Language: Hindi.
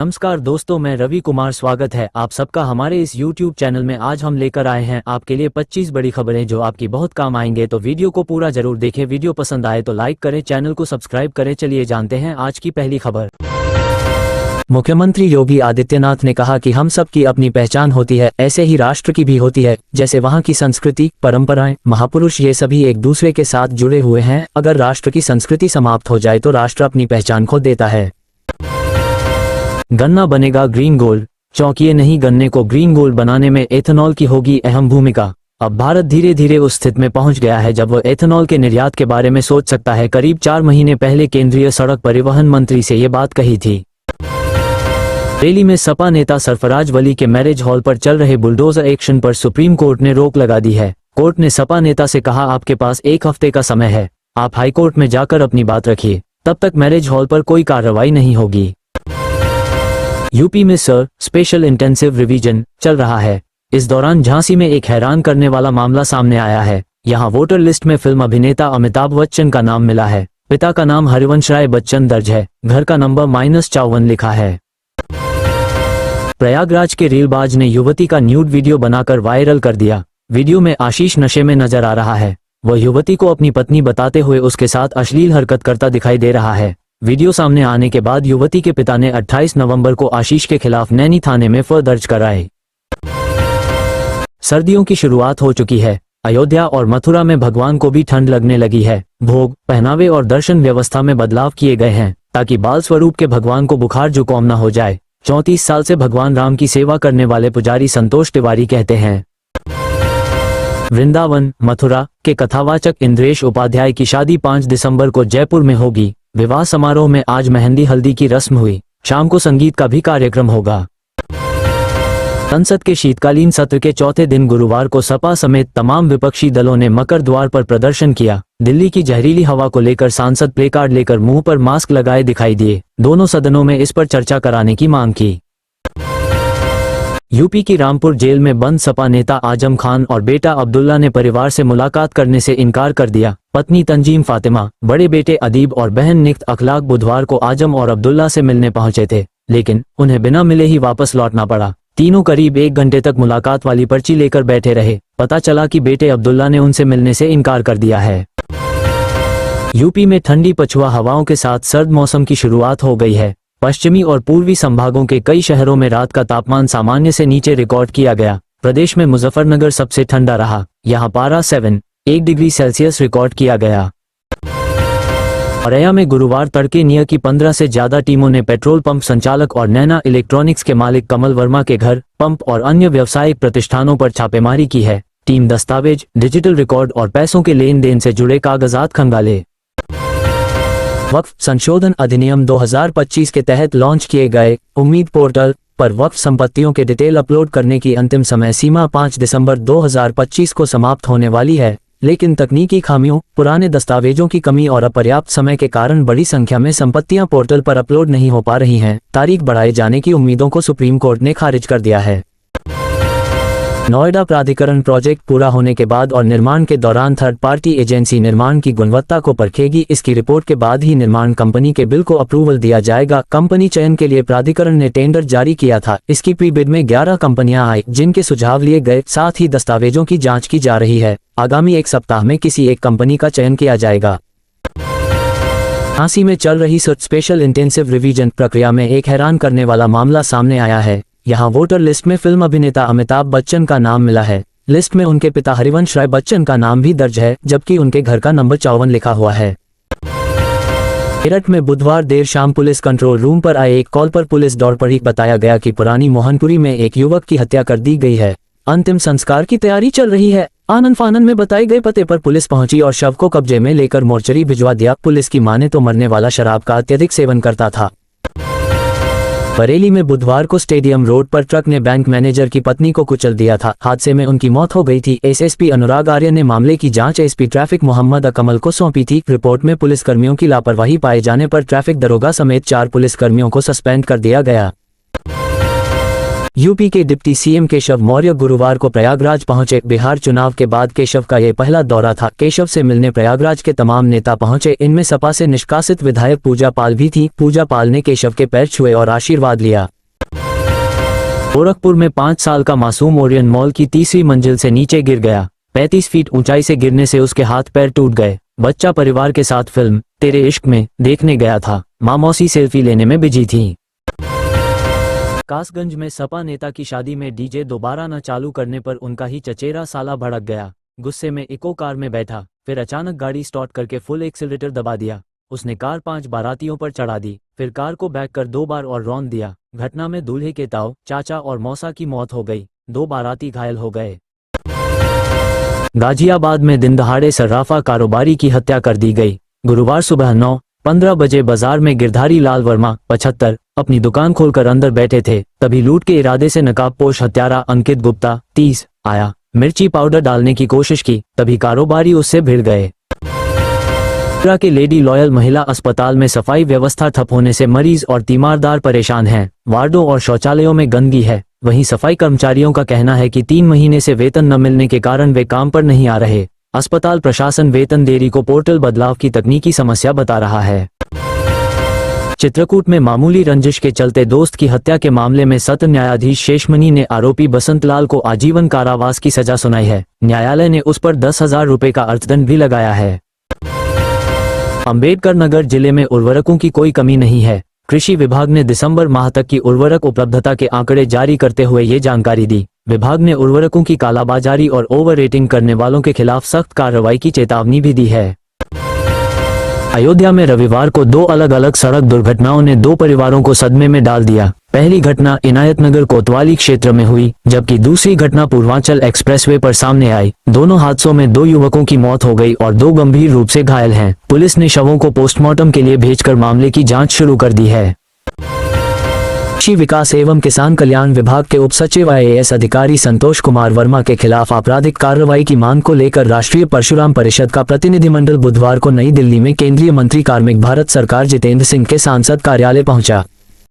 नमस्कार दोस्तों, मैं रवि कुमार। स्वागत है आप सबका हमारे इस YouTube चैनल में। आज हम लेकर आए हैं आपके लिए 25 बड़ी खबरें जो आपकी बहुत काम आएंगे, तो वीडियो को पूरा जरूर देखें। वीडियो पसंद आए तो लाइक करें, चैनल को सब्सक्राइब करें। चलिए जानते हैं आज की पहली खबर। मुख्यमंत्री योगी आदित्यनाथ ने कहा कि हम सब की अपनी पहचान होती है, ऐसे ही राष्ट्र की भी होती है। जैसे वहाँ की संस्कृति, परंपराएं, महापुरुष, ये सभी एक दूसरे के साथ जुड़े हुए हैं। अगर राष्ट्र की संस्कृति समाप्त हो जाए तो राष्ट्र अपनी पहचान खो देता है। गन्ना बनेगा ग्रीन गोल्ड, चौंकिए नहीं, गन्ने को ग्रीन गोल्ड बनाने में एथेनॉल की होगी अहम भूमिका। अब भारत धीरे धीरे उस स्थिति में पहुंच गया है जब वो एथेनॉल के निर्यात के बारे में सोच सकता है। करीब 4 महीने पहले केंद्रीय सड़क परिवहन मंत्री से ये बात कही थी। रैली में सपा नेता सरफराज वली के मैरिज हॉल पर चल रहे बुलडोजर एक्शन पर सुप्रीम कोर्ट ने रोक लगा दी है। कोर्ट ने सपा नेता से कहा, आपके पास 1 हफ्ते का समय है, आप हाईकोर्ट में जाकर अपनी बात रखिए, तब तक मैरिज हॉल पर कोई कार्रवाई नहीं होगी। यूपी में स्पेशल इंटेंसिव रिवीजन चल रहा है। इस दौरान झांसी में एक हैरान करने वाला मामला सामने आया है। यहां वोटर लिस्ट में फिल्म अभिनेता अमिताभ बच्चन का नाम मिला है। पिता का नाम हरिवंश राय बच्चन दर्ज है। घर का नंबर -54 लिखा है। प्रयागराज के रीलबाज ने युवती का न्यूड वीडियो बनाकर वायरल कर दिया। वीडियो में आशीष नशे में नजर आ रहा है। वह युवती को अपनी पत्नी बताते हुए उसके साथ अश्लील हरकत करता दिखाई दे रहा है। वीडियो सामने आने के बाद युवती के पिता ने 28 नवंबर को आशीष के खिलाफ नैनी थाने में एफआईआर दर्ज कराई। सर्दियों की शुरुआत हो चुकी है। अयोध्या और मथुरा में भगवान को भी ठंड लगने लगी है। भोग, पहनावे और दर्शन व्यवस्था में बदलाव किए गए हैं ताकि बाल स्वरूप के भगवान को बुखार जुकाम न हो जाए। 34 साल से भगवान राम की सेवा करने वाले पुजारी संतोष तिवारी कहते हैं, वृंदावन मथुरा के कथावाचक इंद्रेश उपाध्याय की शादी 5 दिसंबर को जयपुर में होगी। विवाह समारोह में आज मेहंदी हल्दी की रस्म हुई। शाम को संगीत का भी कार्यक्रम होगा। संसद के शीतकालीन सत्र के चौथे दिन गुरुवार को सपा समेत तमाम विपक्षी दलों ने मकर द्वार पर प्रदर्शन किया। दिल्ली की जहरीली हवा को लेकर सांसद प्लेकार्ड लेकर मुंह पर मास्क लगाए दिखाई दिए। दोनों सदनों में इस पर चर्चा कराने की मांग की। यूपी की रामपुर जेल में बंद सपा नेता आजम खान और बेटा अब्दुल्ला ने परिवार से मुलाकात करने से इनकार कर दिया। पत्नी तंजीम फातिमा, बड़े बेटे अदीब और बहन निक्त अखलाक बुधवार को आजम और अब्दुल्ला से मिलने पहुंचे थे, लेकिन उन्हें बिना मिले ही वापस लौटना पड़ा। तीनों करीब 1 घंटे तक मुलाकात वाली पर्ची लेकर बैठे रहे। पता चला कि बेटे अब्दुल्ला ने उनसे मिलने से इनकार कर दिया है। यूपी में ठंडी पछुआ हवाओं के साथ सर्द मौसम की शुरुआत हो गई है। पश्चिमी और पूर्वी संभागों के कई शहरों में रात का तापमान सामान्य से नीचे रिकॉर्ड किया गया। प्रदेश में मुजफ्फरनगर सबसे ठंडा रहा। यहां पारा 7.1 डिग्री सेल्सियस रिकॉर्ड किया गया। औरैया में गुरुवार तड़के निया की 15 से ज्यादा टीमों ने पेट्रोल पंप संचालक और नैना इलेक्ट्रॉनिक्स के मालिक कमल वर्मा के घर, पंप और अन्य व्यावसायिक प्रतिष्ठानों पर छापेमारी की है। टीम दस्तावेज, डिजिटल रिकॉर्ड और पैसों के लेन देन से जुड़े कागजात खंगाले। वक्फ संशोधन अधिनियम 2025 के तहत लॉन्च किए गए उम्मीद पोर्टल पर वक्फ संपत्तियों के डिटेल अपलोड करने की अंतिम समय सीमा 5 दिसंबर 2025 को समाप्त होने वाली है, लेकिन तकनीकी खामियों, पुराने दस्तावेजों की कमी और अपर्याप्त समय के कारण बड़ी संख्या में संपत्तियां पोर्टल पर अपलोड नहीं हो पा रही हैं। तारीख बढ़ाए जाने की उम्मीदों को सुप्रीम कोर्ट ने खारिज कर दिया है। नोएडा प्राधिकरण प्रोजेक्ट पूरा होने के बाद और निर्माण के दौरान थर्ड पार्टी एजेंसी निर्माण की गुणवत्ता को परखेगी। इसकी रिपोर्ट के बाद ही निर्माण कंपनी के बिल को अप्रूवल दिया जाएगा। कंपनी चयन के लिए प्राधिकरण ने टेंडर जारी किया था। इसकी प्री बिड में 11 कंपनियां आई जिनके सुझाव लिए गए, साथ ही दस्तावेजों की जांच की जा रही है। आगामी 1 सप्ताह में किसी एक कंपनी का चयन किया जाएगा। झांसी में चल रही स्पेशल इंटेंसिव रिवीजन प्रक्रिया में एक हैरान करने वाला मामला सामने आया है। यहाँ वोटर लिस्ट में फिल्म अभिनेता अमिताभ बच्चन का नाम मिला है। लिस्ट में उनके पिता हरिवंश राय बच्चन का नाम भी दर्ज है, जबकि उनके घर का नंबर 54 लिखा हुआ है। मेरठ में बुधवार देर शाम पुलिस कंट्रोल रूम पर आए एक कॉल पर पुलिस दौड़ पड़ी। बताया गया कि पुरानी मोहनपुरी में एक युवक की हत्या कर दी गई है। अंतिम संस्कार की तैयारी चल रही है। आनन फानन में बताए गए पते पर पुलिस पहुंची और शव को कब्जे में लेकर मोर्चरी भिजवा दिया। पुलिस की माने तो मरने वाला शराब का अत्यधिक सेवन करता था। बरेली में बुधवार को स्टेडियम रोड पर ट्रक ने बैंक मैनेजर की पत्नी को कुचल दिया था। हादसे में उनकी मौत हो गई थी। एसएसपी अनुराग आर्य ने मामले की जांच एसपी ट्रैफिक मोहम्मद अकमल को सौंपी थी। रिपोर्ट में पुलिसकर्मियों की लापरवाही पाए जाने पर ट्रैफिक दरोगा समेत 4 पुलिसकर्मियों को सस्पेंड कर दिया गया। यूपी के डिप्टी सीएम केशव मौर्य गुरुवार को प्रयागराज पहुंचे। बिहार चुनाव के बाद केशव का ये पहला दौरा था। केशव से मिलने प्रयागराज के तमाम नेता पहुंचे। इनमें सपा से निष्कासित विधायक पूजा पाल भी थी। पूजा पाल ने केशव के पैर छुए और आशीर्वाद लिया। गोरखपुर में 5 साल का मासूम ओरियन मॉल की तीसरी मंजिल से नीचे गिर गया। 35 फीट ऊंचाई से गिरने से उसके हाथ पैर टूट गए। बच्चा परिवार के साथ फिल्म तेरे इश्क में देखने गया था। मां मौसी सेल्फी लेने में बिजी थी। कासगंज में सपा नेता की शादी में डीजे दोबारा न चालू करने पर उनका ही चचेरा साला भड़क गया। गुस्से में इको कार में बैठा, फिर अचानक गाड़ी स्टार्ट करके फुल एक्सीलरेटर दबा दिया। उसने कार 5 बारातियों पर चढ़ा दी, फिर कार को बैक कर 2 बार और रौंद दिया। घटना में दूल्हे के ताऊ, चाचा और मौसा की मौत हो गई। 2 बाराती घायल हो गए। गाजियाबाद में दिन दहाड़े सर्राफा कारोबारी की हत्या कर दी गई। गुरुवार सुबह 9:15 बजे बाजार में गिरधारी लाल वर्मा 75 अपनी दुकान खोलकर अंदर बैठे थे। तभी लूट के इरादे से नकाबपोश हत्यारा अंकित गुप्ता 30 आया। मिर्ची पाउडर डालने की कोशिश की, तभी कारोबारी उससे भिड़ गए। के लेडी लॉयल महिला अस्पताल में सफाई व्यवस्था ठप होने से मरीज और तीमारदार परेशान हैं। वार्डों और शौचालयों में गंदगी है। वहीं सफाई कर्मचारियों का कहना है कि 3 महीने से वेतन न मिलने के कारण वे काम पर नहीं आ रहे। अस्पताल प्रशासन वेतन देरी को पोर्टल बदलाव की तकनीकी समस्या बता रहा है। चित्रकूट में मामूली रंजिश के चलते दोस्त की हत्या के मामले में सत्र न्यायाधीश शेषमणि ने आरोपी बसंतलाल को आजीवन कारावास की सजा सुनाई है। न्यायालय ने उस पर 10,000 रुपए का अर्थदंड भी लगाया है। अंबेडकर नगर जिले में उर्वरकों की कोई कमी नहीं है। कृषि विभाग ने दिसंबर माह तक की उर्वरक उपलब्धता के आंकड़े जारी करते हुए ये जानकारी दी। विभाग ने उर्वरकों की कालाबाजारी और ओवर रेटिंग करने वालों के खिलाफ सख्त कार्रवाई की चेतावनी भी दी है। अयोध्या में रविवार को 2 अलग अलग सड़क दुर्घटनाओं ने 2 परिवारों को सदमे में डाल दिया। पहली घटना इनायतनगर कोतवाली क्षेत्र में हुई, जबकि दूसरी घटना पूर्वांचल एक्सप्रेसवे पर सामने आई। दोनों हादसों में 2 युवकों की मौत हो गई और 2 गंभीर रूप से घायल हैं। पुलिस ने शवों को पोस्टमार्टम के लिए भेजकर मामले की जांच शुरू कर दी है। कृषि विकास एवं किसान कल्याण विभाग के उप सचिव IAS अधिकारी संतोष कुमार वर्मा के खिलाफ आपराधिक कार्रवाई की मांग को लेकर राष्ट्रीय परशुराम परिषद का प्रतिनिधिमंडल बुधवार को नई दिल्ली में केंद्रीय मंत्री कार्मिक भारत सरकार जितेंद्र सिंह के सांसद कार्यालय पहुंचा।